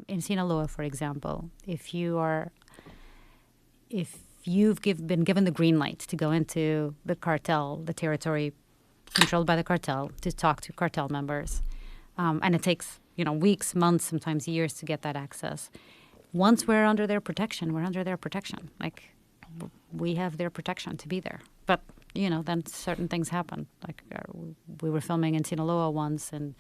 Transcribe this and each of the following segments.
in Sinaloa, for example, if you've been given the green light to go into the cartel, the territory controlled by the cartel, to talk to cartel members, and it takes weeks, months, sometimes years to get that access. Once we're under their protection, we're under their protection. Like, we have their protection to be there. But then certain things happen. Like, we were filming in Sinaloa once, and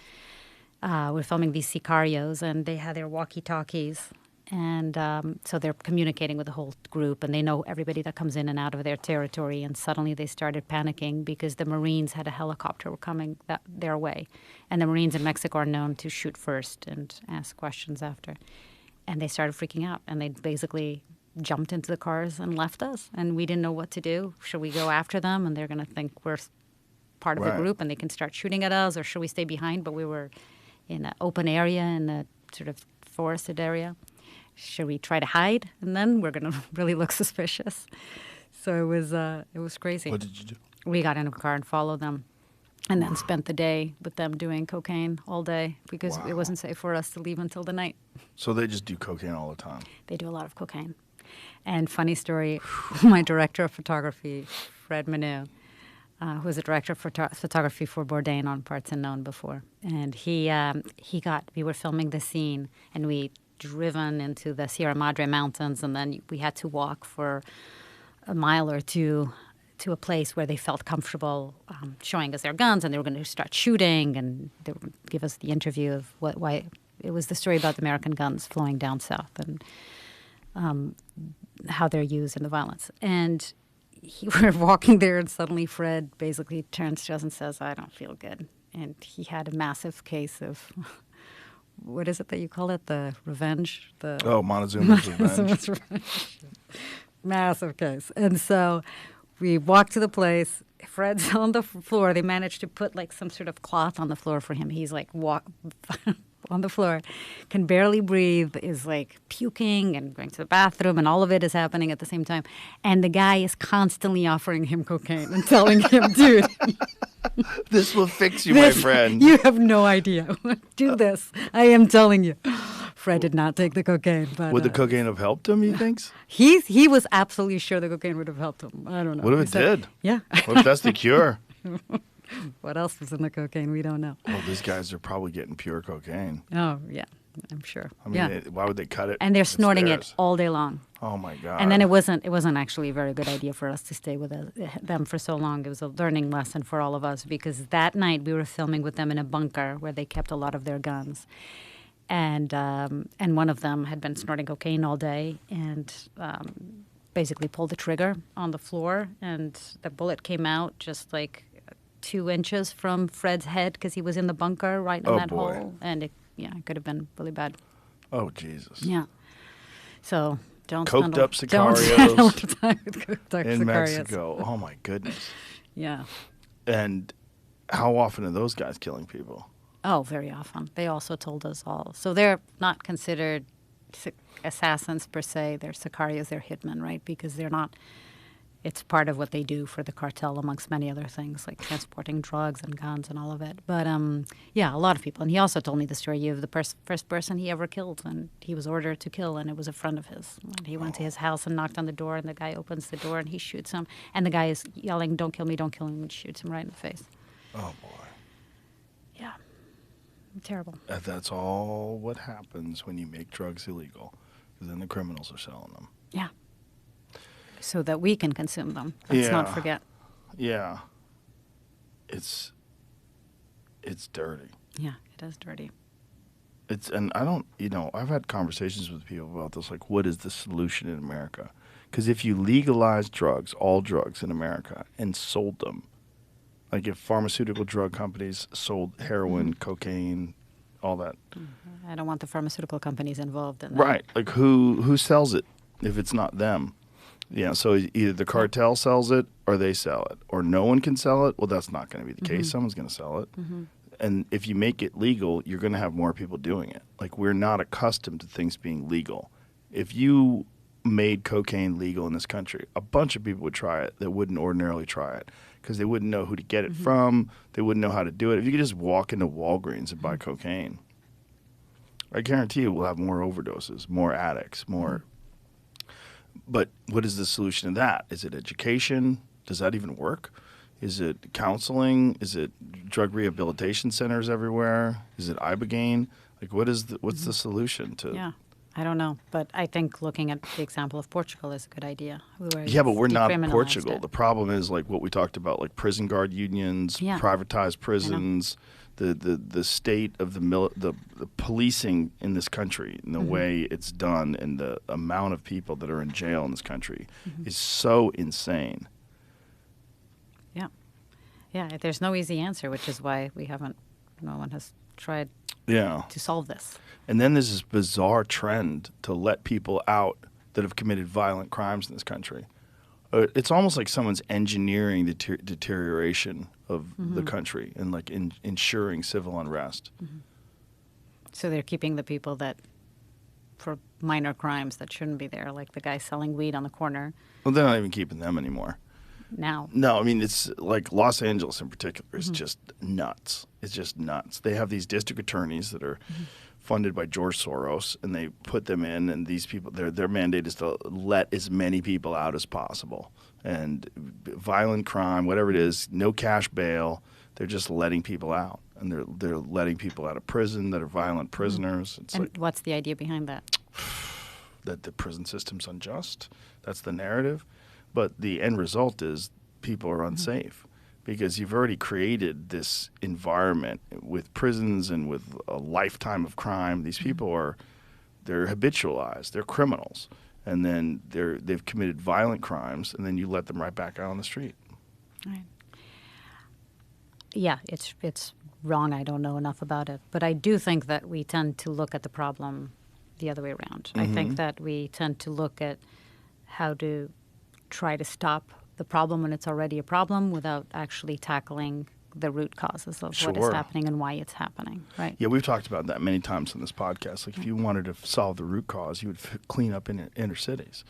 we were filming these sicarios, and they had their walkie-talkies. And so they're communicating with the whole group, and they know everybody that comes in and out of their territory. And suddenly they started panicking because the Marines had a helicopter coming their way. And the Marines in Mexico are known to shoot first and ask questions after. And they started freaking out, and they basically jumped into the cars and left us. And we didn't know what to do. Should we go after them? And they're going to think we're part of the group, and they can start shooting at us, or should we stay behind? But we were in an open area, in a sort of forested area. Should we try to hide? And then we're going to really look suspicious. So it was crazy. What did you do? We got in a car and followed them, and then spent the day with them doing cocaine all day because it wasn't safe for us to leave until the night. So they just do cocaine all the time? They do a lot of cocaine. And funny story, my director of photography, Fred Manu, who was a director of photography for Bourdain on Parts Unknown before, and we were filming the scene, and we driven into the Sierra Madre Mountains, and then we had to walk for a mile or two to a place where they felt comfortable showing us their guns, and they were going to start shooting, and they would give us the interview of why it was the story about the American guns flowing down south and how they're used in the violence. And we're walking there, and suddenly Fred basically turns to us and says, "I don't feel good." And he had a massive case of what is it that you call it? The revenge? Montezuma's revenge. Massive case. And so we walk to the place. Fred's on the floor. They managed to put like some sort of cloth on the floor for him. He's like on the floor, can barely breathe, is like puking and going to the bathroom, and all of it is happening at the same time. And the guy is constantly offering him cocaine and telling him, "Dude, this will fix you, my friend. You have no idea. Do this. I am telling you." Fred did not take the cocaine. But, would the cocaine have helped him, he thinks? He was absolutely sure the cocaine would have helped him. I don't know. What if it did? Yeah. What if that's the cure? What else was in the cocaine? We don't know. Well, these guys are probably getting pure cocaine. Oh, yeah. I'm sure. I mean, why would they cut it? And they're snorting it all day long. Oh, my God. And then it wasn't actually a very good idea for us to stay with them for so long. It was a learning lesson for all of us, because that night we were filming with them in a bunker where they kept a lot of their guns. And one of them had been snorting cocaine all day and basically pulled the trigger on the floor, and the bullet came out just like 2 inches from Fred's head because he was in the bunker right in that hole. And it could have been really bad. Oh, Jesus. Yeah. So don't coked up spend sicarios a lot of time with coked up in sicarios. Mexico. Oh, my goodness. Yeah. And how often are those guys killing people? Oh, very often. They also told us all. So they're not considered assassins per se. They're sicarios. They're hitmen, right? Because they're not. It's part of what they do for the cartel, amongst many other things, like transporting drugs and guns and all of it. But, a lot of people. And he also told me the story of the first person he ever killed, and he was ordered to kill, and it was a friend of his. And he went to his house and knocked on the door, and the guy opens the door, and he shoots him. And the guy is yelling, "Don't kill me, don't kill him," and shoots him right in the face. Oh, boy. Yeah. Terrible. That's all what happens when you make drugs illegal, because then the criminals are selling them. Yeah. So that we can consume them. Let's not forget. Yeah. It's dirty. Yeah, it is dirty. And I don't, I've had conversations with people about this, like, what is the solution in America? Because if you legalize drugs, all drugs in America, and sold them, like if pharmaceutical drug companies sold heroin, cocaine, all that. I don't want the pharmaceutical companies involved in that. Right. Like who sells it if it's not them? So either the cartel sells it or they sell it, or no one can sell it. Well, that's not going to be the case. Someone's going to sell it. And if you make it legal, you're going to have more people doing it. Like, we're not accustomed to things being legal. If you made cocaine legal in this country, a bunch of people would try it that wouldn't ordinarily try it because they wouldn't know who to get it from. They wouldn't know how to do it. If you could just walk into Walgreens and buy cocaine, I guarantee you we'll have more overdoses, more addicts, more. But what is the solution to that? Is it education? Does that even work? Is it counseling? Is it drug rehabilitation centers everywhere? Is it Ibogaine? Like, what's the solution to? Yeah, I don't know, but I think looking at the example of Portugal is a good idea. Yeah, but we're not decriminalized Portugal. it. The problem is like what we talked about, like prison guard unions, Yeah. privatized prisons, the state of the policing in this country, and the way it's done, and the amount of people that are in jail in this country is so insane. Yeah, yeah. There's no easy answer, which is why no one has tried Yeah. to solve this. And then there's this bizarre trend to let people out that have committed violent crimes in this country. It's almost like someone's engineering the deterioration of the country and like ensuring civil unrest. So they're keeping the people that, for minor crimes that shouldn't be there, like the guy selling weed on the corner Well, they're not even keeping them anymore. now. No, I mean, it's like Los Angeles in particular is just nuts. It's just nuts. They have these district attorneys that are funded by George Soros, and they put them in, and these people, their mandate is to let as many people out as possible. And violent crime, whatever it is, no cash bail, they're just letting people out. And they're letting people out of prison that are violent prisoners. It's And like what's the idea behind that? that the prison system's unjust. That's the narrative. But the end result is people are unsafe because you've already created this environment with prisons and with a lifetime of crime. These people they're habitualized. They're criminals. And then they've committed violent crimes, and then you let them right back out on the street. Right. Yeah, it's wrong. I don't know enough about it. But I do think that we tend to look at the problem the other way around. I think that we tend to look at how to try to stop the problem when it's already a problem without actually tackling the root causes of what is Sure. happening and why it's happening, right? Yeah, we've talked about that many times on this podcast. Like, if you wanted to solve the root cause, you would clean up in inner cities.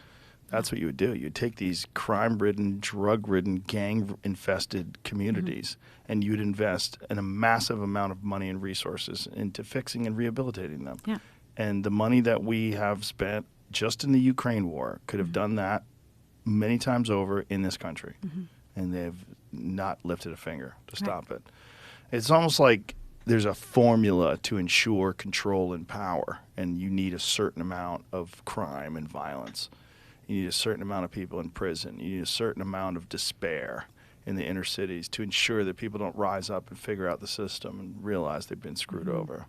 That's what you would do. You'd take these crime-ridden, drug-ridden, gang-infested communities, and you'd invest in a massive amount of money and resources into fixing and rehabilitating them. Yeah. And the money that we have spent just in the Ukraine war could have done that many times over in this country. And they've not lifted a finger to stop it. It's almost like there's a formula to ensure control and power, and you need a certain amount of crime and violence. You need a certain amount of people in prison. You need a certain amount of despair in the inner cities to ensure that people don't rise up and figure out the system and realize they've been screwed over.